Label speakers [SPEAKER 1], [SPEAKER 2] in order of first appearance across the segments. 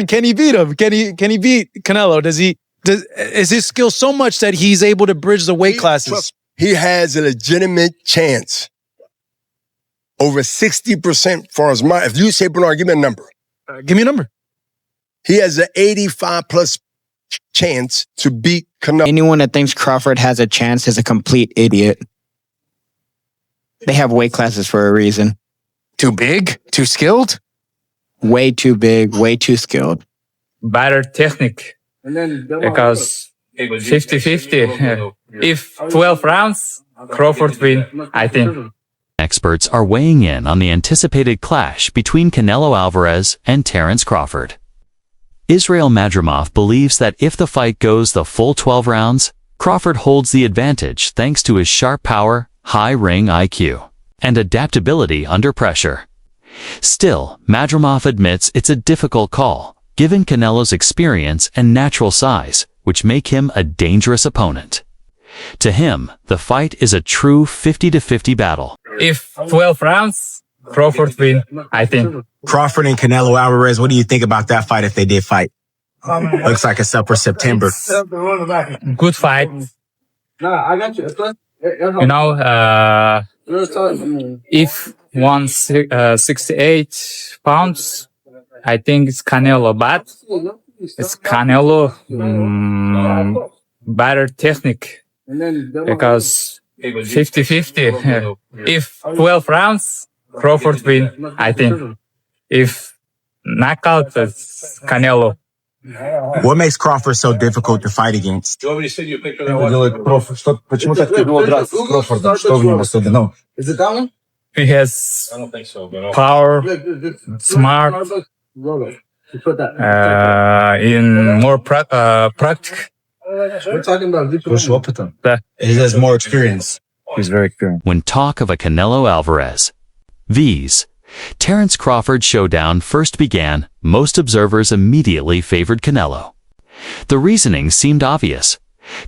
[SPEAKER 1] again, can he beat him? Can he beat Canelo? Is his skill so much that he's able to bridge the weight classes?
[SPEAKER 2] He has a legitimate chance. Over 60% for his mind. If you say, Bernard, give me a number.
[SPEAKER 1] Give me a number.
[SPEAKER 2] He has an 85+ chance to beat Canelo.
[SPEAKER 3] Anyone that thinks Crawford has a chance is a complete idiot. They have weight classes for a reason.
[SPEAKER 4] Too big? Too skilled?
[SPEAKER 3] Way too big, way too skilled.
[SPEAKER 5] Better technique. Because 50-50. If 12 rounds, Crawford win, I think.
[SPEAKER 6] Experts are weighing in on the anticipated clash between Canelo Alvarez and Terence Crawford. Israel Madrimov believes that if the fight goes the full 12 rounds, Crawford holds the advantage thanks to his sharp power, high ring IQ, and adaptability under pressure. Still, Madrimov admits it's a difficult call, given Canelo's experience and natural size, which make him a dangerous opponent. To him, the fight is a true 50-50 battle.
[SPEAKER 5] If 12 rounds, Crawford win, I think.
[SPEAKER 7] Crawford and Canelo Alvarez, what do you think about that fight if they did fight? Looks like it's up for September.
[SPEAKER 5] Good fight. You know, if 168 pounds, I think it's Canelo, but it's Canelo better technique because 50-50. If 12 rounds, Crawford win, I think. If knockout, it's Canelo.
[SPEAKER 7] What makes Crawford so difficult to fight against?
[SPEAKER 8] Is it that one?
[SPEAKER 5] He has power, smart, in more practical.
[SPEAKER 8] We're talking about
[SPEAKER 7] He has more experience. He's very experienced.
[SPEAKER 6] When talk of a Canelo Alvarez vs. Terence Crawford showdown first began, most observers immediately favored Canelo. The reasoning seemed obvious.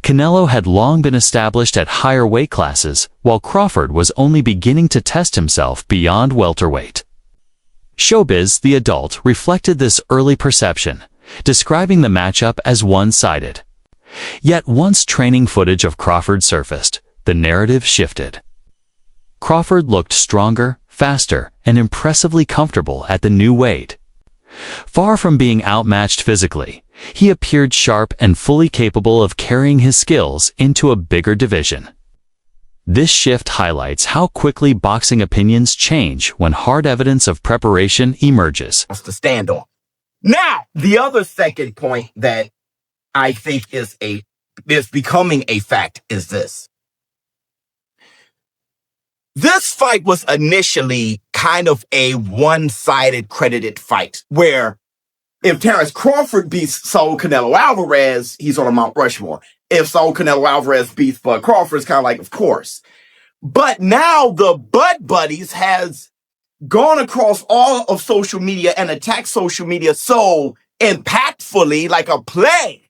[SPEAKER 6] Canelo had long been established at higher weight classes, while Crawford was only beginning to test himself beyond welterweight. Showbiz, the adult, reflected this early perception, describing the matchup as one-sided. Yet once training footage of Crawford surfaced, the narrative shifted. Crawford looked stronger, faster, and impressively comfortable at the new weight. Far from being outmatched physically, he appeared sharp and fully capable of carrying his skills into a bigger division. This shift highlights how quickly boxing opinions change when hard evidence of preparation emerges.
[SPEAKER 9] To stand on. Now, the other second point that I think is becoming a fact is this. This fight was initially kind of a one-sided credited fight where if Terence Crawford beats Saul Canelo Alvarez, he's on a Mount Rushmore. If Saul Canelo Alvarez beats Bud Crawford, it's kind of like, of course. But now the Bud Buddies has gone across all of social media and attacked social media so impactfully, like a plague,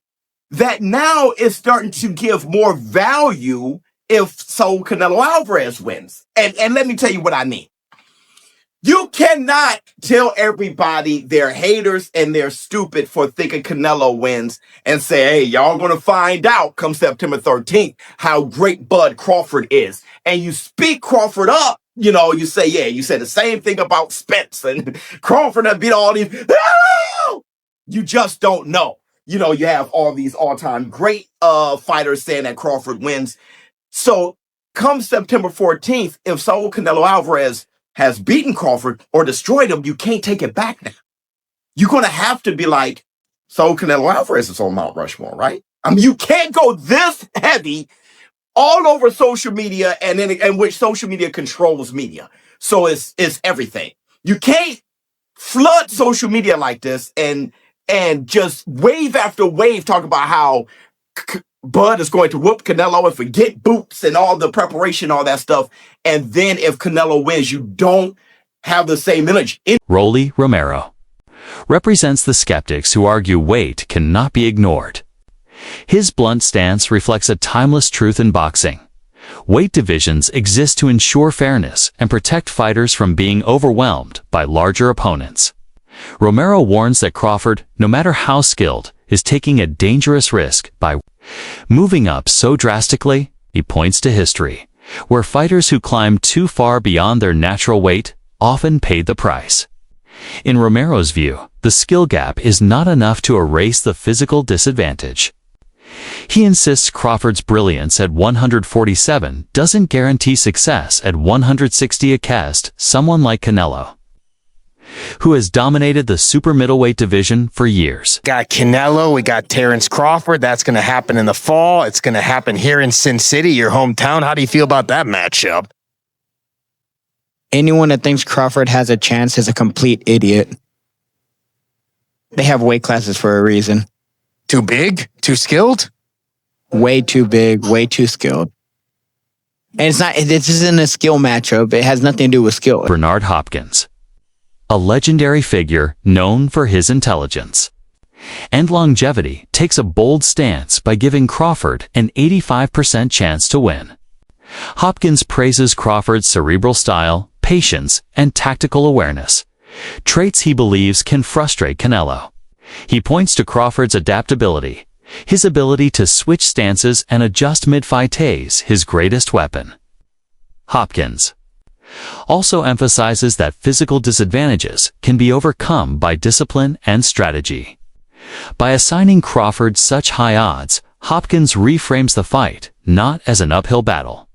[SPEAKER 9] that now it's starting to give more value if Saul Canelo Alvarez wins. And let me tell you what I mean. You cannot tell everybody they're haters and they're stupid for thinking Canelo wins and say, hey, y'all gonna find out come September 13th how great Bud Crawford is. And you speak Crawford up, you know, you say, yeah, you said the same thing about Spence and Crawford have beat all these. You just don't know. You know, you have all these all-time great fighters saying that Crawford wins. So come September 14th, if Saul Canelo Alvarez has beaten Crawford or destroyed him, you can't take it back now. You're going to have to be like, Saul Canelo Alvarez is on Mount Rushmore, right? I mean, you can't go this heavy all over social media and in which social media controls media. So it's everything. You can't flood social media like this and just wave after wave talk about how Bud is going to whoop Canelo and forget boots and all the preparation, all that stuff. And then if Canelo wins, you don't have the same energy.
[SPEAKER 6] Rolly Romero represents the skeptics who argue weight cannot be ignored. His blunt stance reflects a timeless truth in boxing. Weight divisions exist to ensure fairness and protect fighters from being overwhelmed by larger opponents. Romero warns that Crawford, no matter how skilled, is taking a dangerous risk by moving up so drastically. He points to history, where fighters who climb too far beyond their natural weight often paid the price. In Romero's view, the skill gap is not enough to erase the physical disadvantage. He insists Crawford's brilliance at 147 doesn't guarantee success at 160 against someone like Canelo, who has dominated the super middleweight division for years.
[SPEAKER 4] Got Canelo, we got Terence Crawford. That's going to happen in the fall. It's going to happen here in Sin City, your hometown. How do you feel about that matchup?
[SPEAKER 3] Anyone that thinks Crawford has a chance is a complete idiot. They have weight classes for a reason.
[SPEAKER 4] Too big? Too skilled?
[SPEAKER 3] Way too big, way too skilled. And this isn't a skill matchup. It has nothing to do with skill.
[SPEAKER 6] Bernard Hopkins, a legendary figure known for his intelligence and longevity, takes a bold stance by giving Crawford an 85% chance to win. Hopkins praises Crawford's cerebral style, patience, and tactical awareness, traits he believes can frustrate Canelo. He points to Crawford's adaptability, his ability to switch stances and adjust mid-fight as his greatest weapon. Hopkins also emphasizes that physical disadvantages can be overcome by discipline and strategy. By assigning Crawford such high odds, Hopkins reframes the fight not as an uphill battle,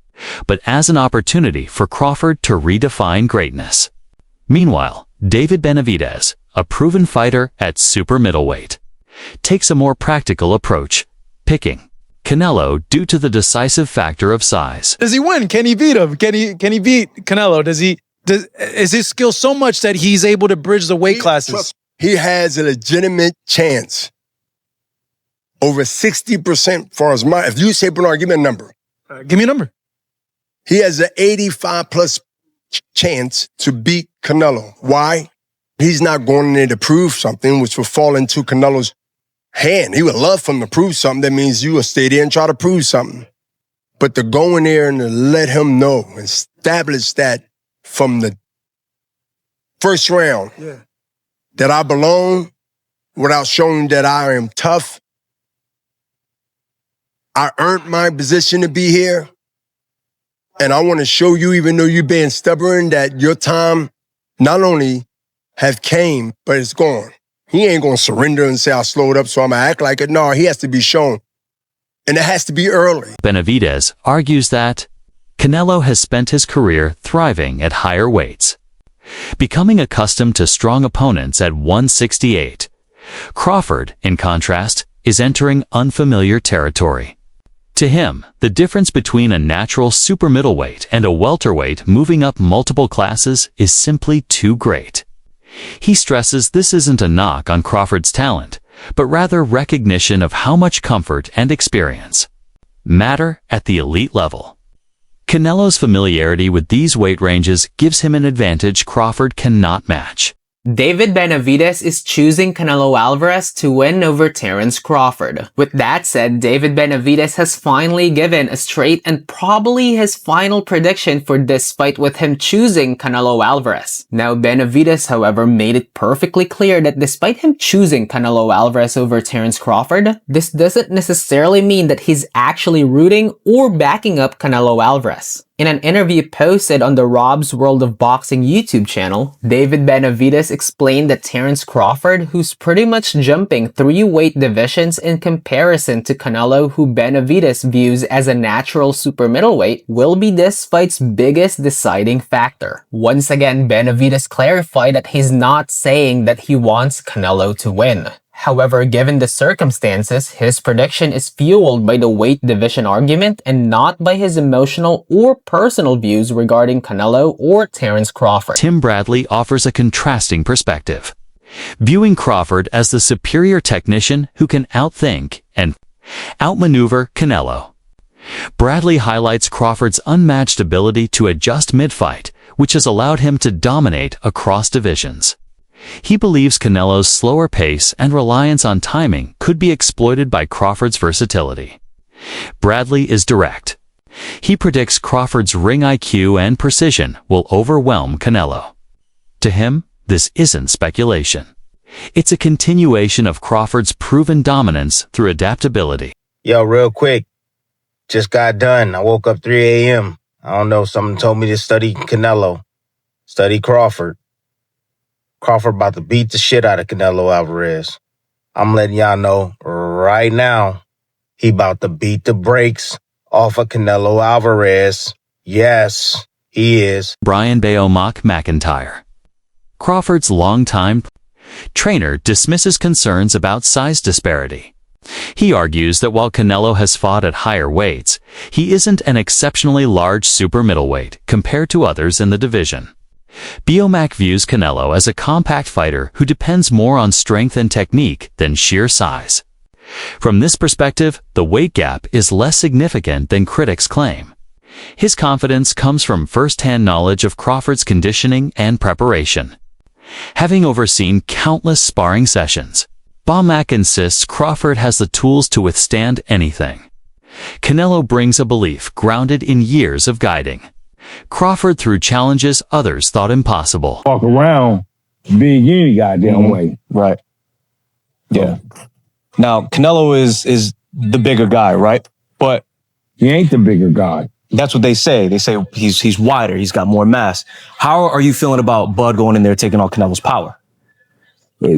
[SPEAKER 6] but as an opportunity for Crawford to redefine greatness. Meanwhile, David Benavidez, a proven fighter at super middleweight, takes a more practical approach, picking Canelo due to the decisive factor of size.
[SPEAKER 1] Does he win? Can he beat him? Can he beat Canelo? Is his skill so much that he's able to bridge the weight classes?
[SPEAKER 2] He has a legitimate chance. Over 60% for as my, if you say, Bernard, give me a number.
[SPEAKER 1] Give me a number.
[SPEAKER 2] He has an 85+ chance to beat Canelo. Why? He's not going in there to prove something, which will fall into Canelo's hand. He would love for him to prove something. That means you will stay there and try to prove something. But to go in there and to let him know, establish that from the first round, that I belong without showing that I am tough. I earned my position to be here. And I want to show you, even though you're being stubborn, that your time not only have came, but it's gone. He ain't going to surrender and say, I'll slow it up so I'm going to act like it. No, he has to be shown. And it has to be early.
[SPEAKER 6] Benavidez argues that Canelo has spent his career thriving at higher weights, becoming accustomed to strong opponents at 168. Crawford, in contrast, is entering unfamiliar territory. To him, the difference between a natural super middleweight and a welterweight moving up multiple classes is simply too great. He stresses this isn't a knock on Crawford's talent, but rather recognition of how much comfort and experience matter at the elite level. Canelo's familiarity with these weight ranges gives him an advantage Crawford cannot match.
[SPEAKER 10] David Benavidez is choosing Canelo Alvarez to win over Terence Crawford. With that said, David Benavidez has finally given a straight and probably his final prediction for this fight, with him choosing Canelo Alvarez. Now, Benavidez, however, made it perfectly clear that despite him choosing Canelo Alvarez over Terence Crawford, this doesn't necessarily mean that he's actually rooting or backing up Canelo Alvarez. In an interview posted on the Rob's World of Boxing YouTube channel, David Benavidez explained that Terence Crawford, who's pretty much jumping 3 weight divisions in comparison to Canelo, who Benavidez views as a natural super middleweight, will be this fight's biggest deciding factor. Once again, Benavidez clarified that he's not saying that he wants Canelo to win. However, given the circumstances, his prediction is fueled by the weight division argument and not by his emotional or personal views regarding Canelo or Terence Crawford.
[SPEAKER 6] Tim Bradley offers a contrasting perspective, viewing Crawford as the superior technician who can outthink and outmaneuver Canelo. Bradley highlights Crawford's unmatched ability to adjust mid-fight, which has allowed him to dominate across divisions. He believes Canelo's slower pace and reliance on timing could be exploited by Crawford's versatility. Bradley is direct. He predicts Crawford's ring IQ and precision will overwhelm Canelo. To him, this isn't speculation. It's a continuation of Crawford's proven dominance through adaptability.
[SPEAKER 11] Yo, real quick. Just got done. I woke up 3 a.m. I don't know. Someone told me to study Canelo. Study Crawford. Crawford about to beat the shit out of Canelo Alvarez. I'm letting y'all know right now, he about to beat the brakes off of Canelo Alvarez. Yes, he is.
[SPEAKER 6] Brian Bayomak McIntyre. Crawford's longtime trainer dismisses concerns about size disparity. He argues that while Canelo has fought at higher weights, he isn't an exceptionally large super middleweight compared to others in the division. Bayomak views Canelo as a compact fighter who depends more on strength and technique than sheer size. From this perspective, the weight gap is less significant than critics claim. His confidence comes from first-hand knowledge of Crawford's conditioning and preparation. Having overseen countless sparring sessions, Bayomak insists Crawford has the tools to withstand anything. Canelo brings a belief grounded in years of guiding. Crawford threw challenges others thought impossible.
[SPEAKER 12] Walk around big any goddamn way.
[SPEAKER 13] Right. Yeah. Now, Canelo is the bigger guy, right? But
[SPEAKER 12] he ain't the bigger guy.
[SPEAKER 13] That's what they say. They say he's wider. He's got more mass. How are you feeling about Bud going in there taking on Canelo's power?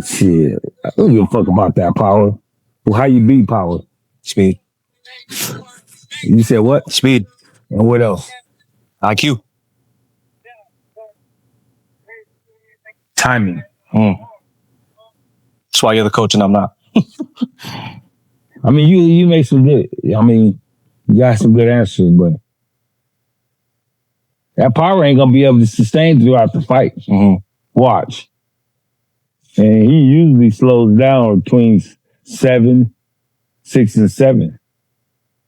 [SPEAKER 12] Shit. I don't give a fuck about that power. Well, how you beat power?
[SPEAKER 13] Speed.
[SPEAKER 12] You said what?
[SPEAKER 13] Speed.
[SPEAKER 12] And what else?
[SPEAKER 13] IQ.
[SPEAKER 12] Timing.
[SPEAKER 13] That's why you're the coach and I'm not.
[SPEAKER 12] I mean, you make some good, you got some good answers, but that power ain't gonna be able to sustain throughout the fight. Watch. And he usually slows down between 6 and 7.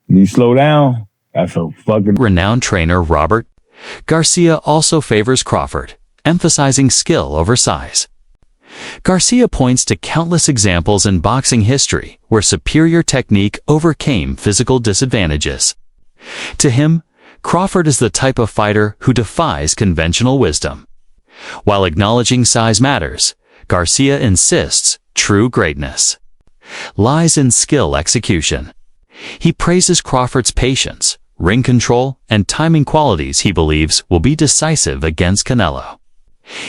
[SPEAKER 12] You slow down, that's a fucking...
[SPEAKER 6] Renowned trainer Robert Garcia also favors Crawford, emphasizing skill over size. Garcia points to countless examples in boxing history where superior technique overcame physical disadvantages. To him, Crawford is the type of fighter who defies conventional wisdom. While acknowledging size matters, Garcia insists true greatness lies in skill execution. He praises Crawford's patience, ring control, and timing qualities he believes will be decisive against Canelo.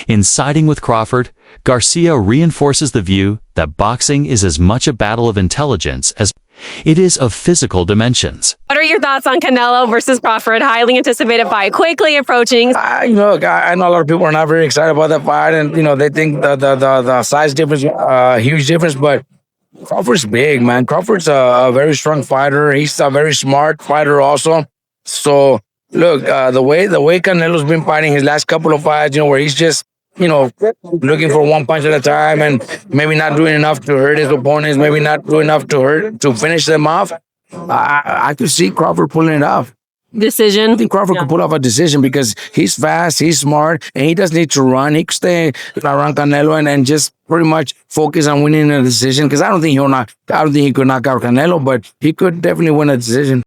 [SPEAKER 6] In siding with Crawford, Garcia reinforces the view that boxing is as much a battle of intelligence as it is of physical dimensions.
[SPEAKER 14] What are your thoughts on Canelo versus Crawford? Highly anticipated fight, quickly approaching.
[SPEAKER 8] I know a lot of people are not very excited about that fight, and they think the size difference, huge difference. But Crawford's big, man. Crawford's a very strong fighter. He's a very smart fighter, also. So look, the way Canelo's been fighting his last couple of fights, where he's just looking for one punch at a time and maybe not doing enough to hurt his opponents, maybe not doing enough to finish them off. I could see Crawford pulling it off.
[SPEAKER 14] Decision.
[SPEAKER 8] I think Crawford could pull off a decision because he's fast, he's smart, and he doesn't need to run. He could stay around Canelo and just pretty much focus on winning a decision. Because I don't think he could knock out Canelo, but he could definitely win a decision.